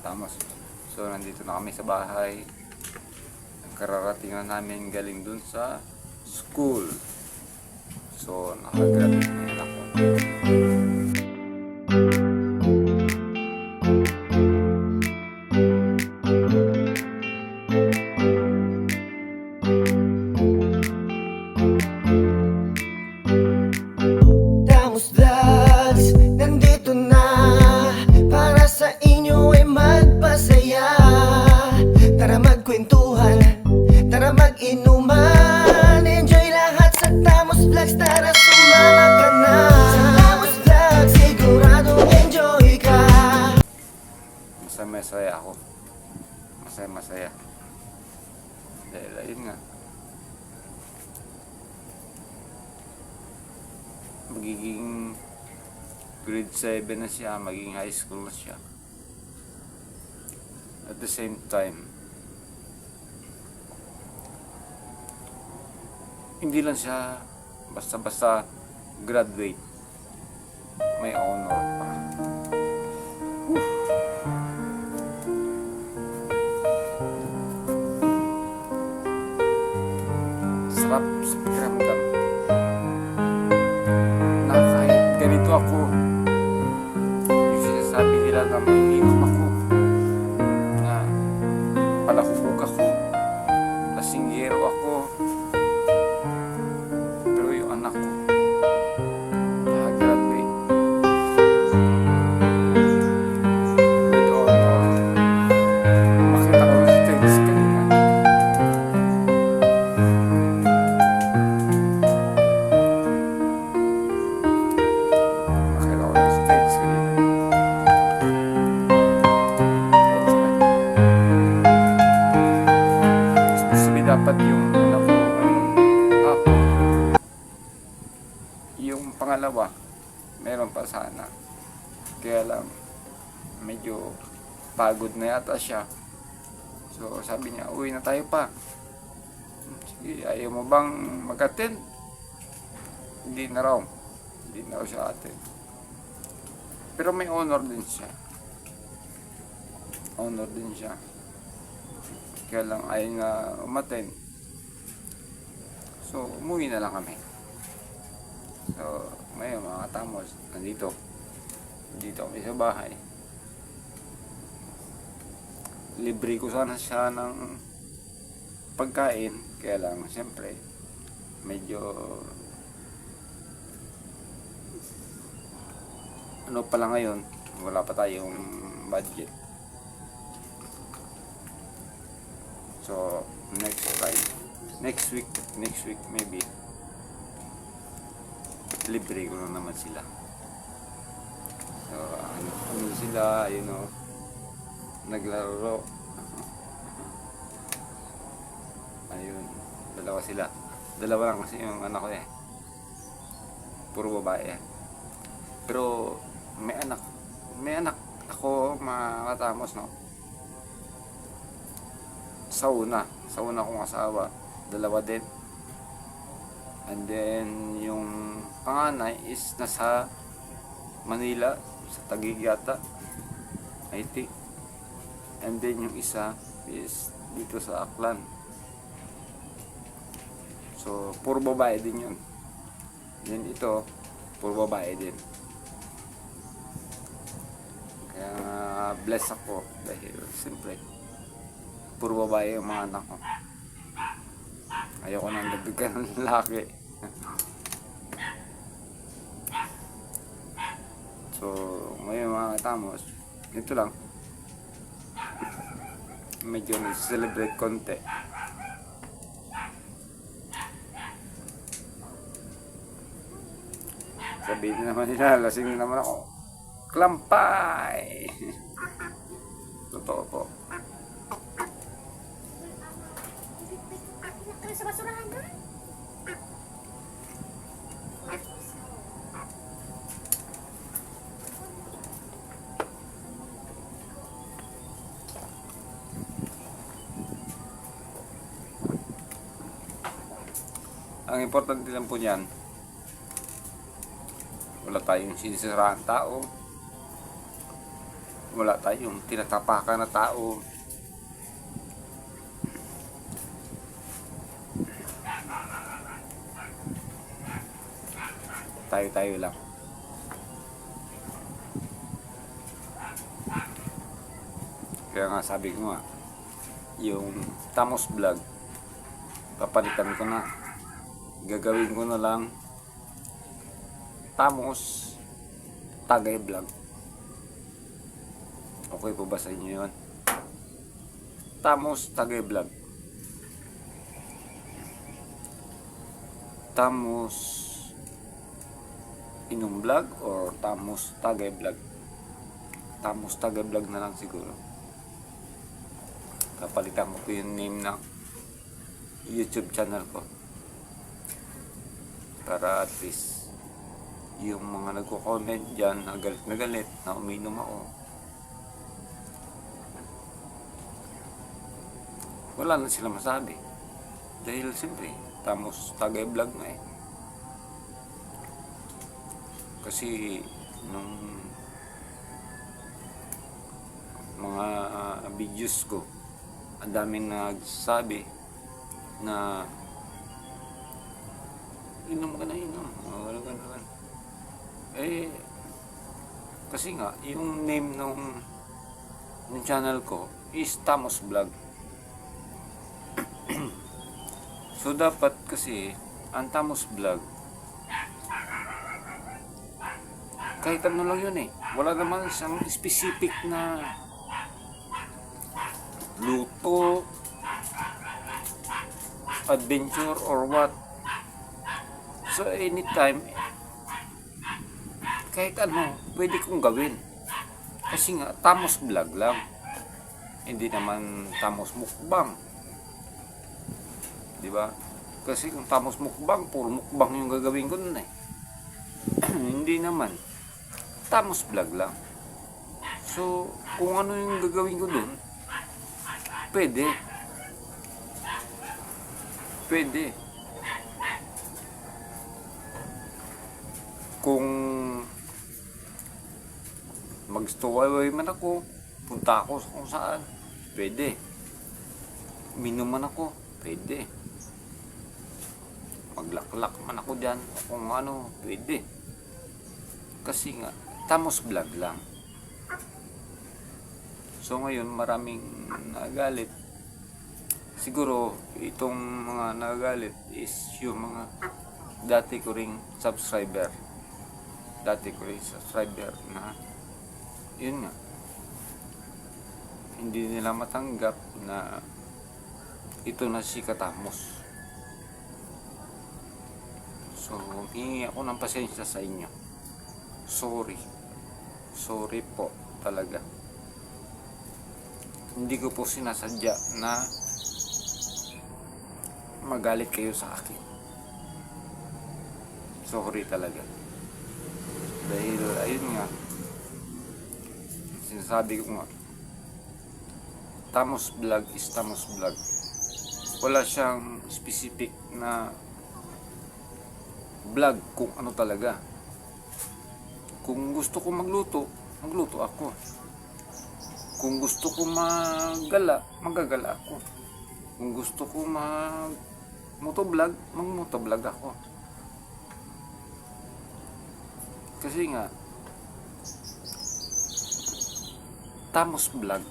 Tamos. So nandito na kami sa bahay. Kararating na namin galing dun sa school. So nakagraduate na yun ako. Tamos Vlogs, nandito na para sa inyo ay magpasaya. Tara magkwentuhan, tara mag-inuman. Enjoy lahat sa Tamos Vlogs, tara sumama ka na. Sa Tamos Vlogs, sigurado enjoy ka. Masaya ako. Masaya. Dahil ayun nga. Magiging grade 7 na siya, magiging high school na siya. At the same time, hindi lang siya basta-basta graduate, may honor pa. Sarap sa pakiramdam na kahit ganito ako, yung sinasabi nila na may inom ako, na palahubog ako, lasinggero ako, pero yung anak ko nakagraduate with honor. Makita ko ng stage kanina. Dapat yung yung pangalawa meron pa sana, kaya lang medyo pagod na yata siya. So sabi niya, uwi na tayo pa. Sige, ayaw mo bang mag-attend? Hindi na raw siya attend, pero may honor din siya, kaya lang ayaw na umattend. So umuwi na lang kami. So ngayon mga Tamos, nandito kami sa bahay. Libre ko sana siya ng pagkain, kaya lang siyempre medyo ano pa lang ngayon, wala pa tayong budget. So next week maybe libre ko na naman sila. So ano sila, naglaro. Ayun, dalawa lang kasi yung anak ko puro babae pero may anak ako mga Tamos, no? Sa una kong asawa, dalawa din. And then yung panganay is nasa Manila, sa Taguig yata, IT. And then yung isa is dito sa Aklan. So puro babae din yun. Then ito puro babae din. Kaya bless ako dahil siyempre puro babae yung mga anak ko. Ayoko nang dagdagan ng lalaki. So ngayon mga Tamos, ito lang, medyo nag-celebrate konti. Sabihin naman nila, lasing naman ako. Klampay! Totoo po. Sa basurahan na? Ang importante lang po niyan, wala tayong sinisiraan tao, Wala tayong tinatapakan na tao. Tayo-tayo lang. Kaya nga sabi ko nga, yung Tamos Vlog, papalitan ko na. Gagawin ko na lang Tamos Tagay Vlog. Okay po ba sa inyo yun? Tamos Tagay Vlog. Tamos Inom Vlog or Tamos Tagay Vlog? Tamos Tagay Vlog na lang siguro. Kapalitan ko yung name ng YouTube channel ko. Para at least yung mga nagko-comment dyan na galit na uminom ako, wala na sila masabi. Dahil siyempre, Tamos Tagay Vlog na eh. Kasi nung mga videos ko, ang daming nagsasabi na inom ka na inom. Wala ka naman. Eh, kasi nga, yung name ng channel ko is Tamos Vlog. So, dapat kasi, ang Tamos Vlog, kahit ano lang yun eh. Wala naman siyang specific na luto, adventure, or what. So, anytime, kahit ano, pwede kong gawin. Kasi nga, Tamos Vlog lang. Hindi naman Tamos Mukbang. Diba? Kasi kung Tamos Mukbang, puro mukbang yung gagawin ko nun eh. Hindi naman. Tamos Vlog lang. So, kung ano yung gagawin ko dun, pwede. Pwede. Kung mag-stowaway man ako, punta ako kung saan, pwede. Minom man ako, pwede. Maglaklak man ako dyan, kung ano, pwede. Kasi nga, Tamos Vlog lang. So ngayon, maraming nagalit. Siguro, itong mga nagalit is yung mga dati ko ring subscriber. Na yun nga, hindi nila matanggap na ito na si Katamos. So, hihingi ako ng pasensya sa inyo. Sorry po talaga. Hindi ko po sinasadya na magalit kayo sa akin. Sorry talaga. Dahil ayun nga, sinasabi ko nga, Tamos Vlog is Tamos Vlog. Wala siyang specific na vlog kung ano talaga. Kung gusto ko magluto ako. Kung gusto ko magagala ako. Kung gusto ko mag-motovlog ako. Kasi nga, Tamos Vlog,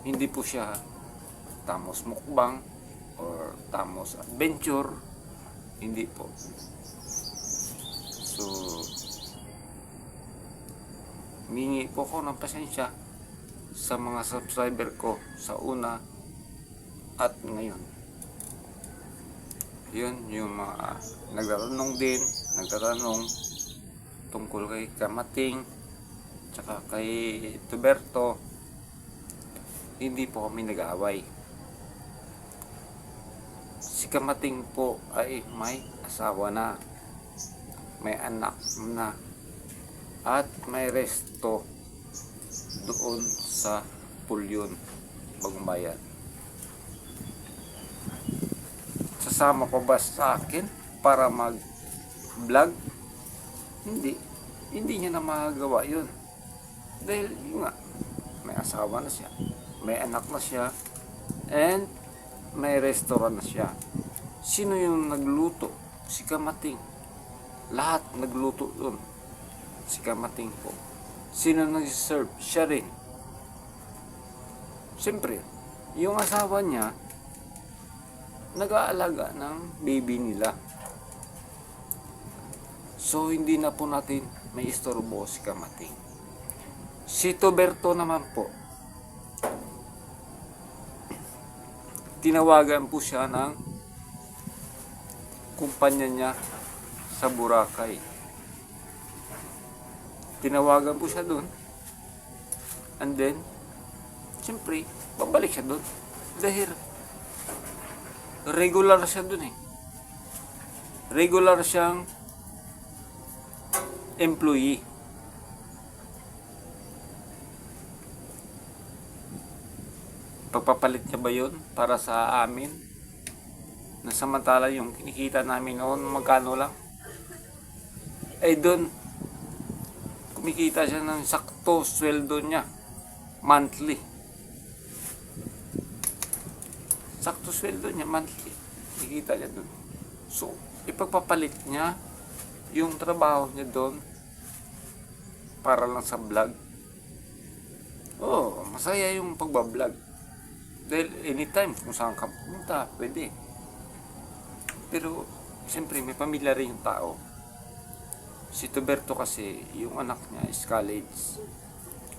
hindi po siya Tamos Mukbang or Tamos Adventure. Hindi po. So, mingi po ako ng pasensya sa mga subscriber ko sa una at ngayon. Yun, yung mga nagtatanong tungkol kay Kamating tsaka kay Tuberto. Hindi po kami nag-aaway. Si Kamating po ay may asawa na, may anak na, at may resto doon sa Pulyon, Bagong Bayan. Sasama ko ba sa akin para mag-vlog? Hindi. hindi niya na magagawa yun. Dahil yun nga, may asawa na siya, may anak na siya, and may restaurant na siya. Sino yung nagluto? Si Kamating. Lahat nagluto doon. Si Kamating po. Sino nag-serve? Siya rin. Siyempre, yung asawa niya, nag-aalaga ng baby nila. So, hindi na po natin may istorbo si Kamating. Si Tuberto naman po, tinawagan po siya ng kumpanya niya sa Boracay. Tinawagan po siya doon. And then, siyempre, babalik siya doon. Dahil, regular siya doon eh. Regular siyang employee. Pagpapalit niya ba yun para sa amin? Na samantala yung kinikita namin noon, magkano lang? Eh doon, kumikita siya ng sakto sweldo niya. Monthly. Sakto sweldo niya, monthly. Kumikita niya doon. So, ipagpapalit niya yung trabaho niya doon para lang sa vlog. Oh, masaya yung pagbablog. Dahil anytime, kung saan ka pumunta, pwede. Pero, siyempre, may pamilya rin yung tao. Si Tuberto kasi, yung anak niya is college.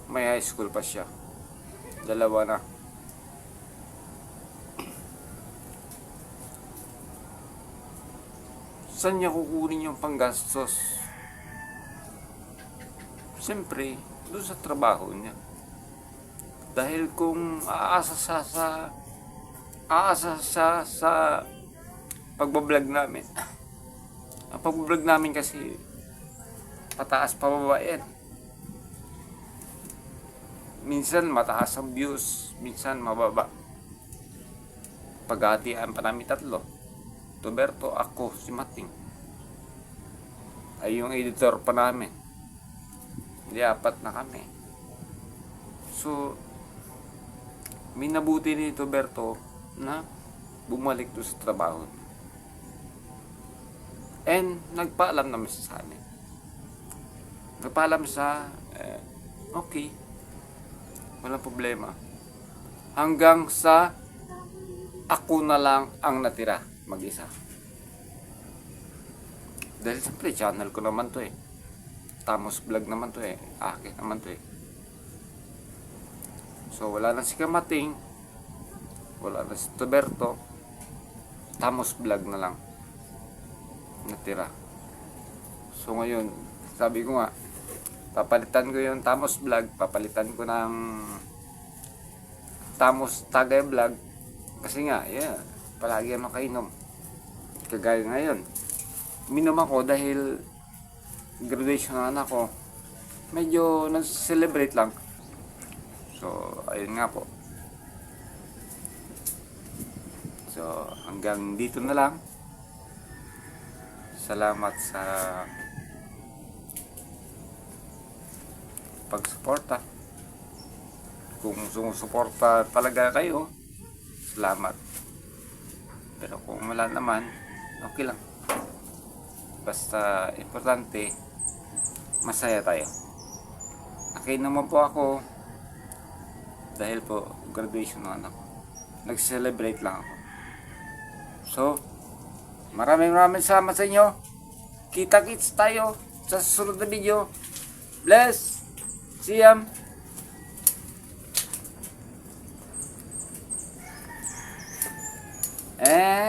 May high school pa siya. Dalawa na. Saan niya kukunin yung panggastos? Siyempre, doon sa trabaho niya. Dahil kung aasa siya sa pagbablog namin. Ang pagbablog namin kasi pataas pababa yan. Minsan mataas ang views, minsan mababa. Paghatian pa namin tatlo. Tuberto, ako, si Mating. Ay yung editor pa namin. Hindi, 4 na kami. So, minabuti ni Tuberto na bumalik doon sa trabaho. And nagpaalam naman siya sa amin. Nagpaalam sa okay, walang problema. Hanggang sa ako na lang ang natira mag-isa. Dahil siyempre channel ko naman to eh. Tamos vlog naman to eh. Akin naman to eh. So, wala na si Kamating, wala na si Tuberto, Tamos vlog na lang natira. So, ngayon, sabi ko nga, papalitan ko yung Tamos vlog, papalitan ko ng Tamos Tagay vlog, kasi nga, yeah, palagi ang makainom. Kagaya ngayon, minom ako dahil graduation ng anak ko, medyo nag-celebrate lang. So, ayun nga po. So, hanggang dito na lang. Salamat sa pagsuporta. Kung sumusuporta talaga kayo, salamat. Pero kung wala naman, okay lang. Basta, importante, masaya tayo. Okay naman po ako. Dahil po, graduation ng anak ko. Nag-celebrate lang ako. So, maraming salamat sa inyo. Kita-kits tayo sa susunod na video. Bless! Siyam! And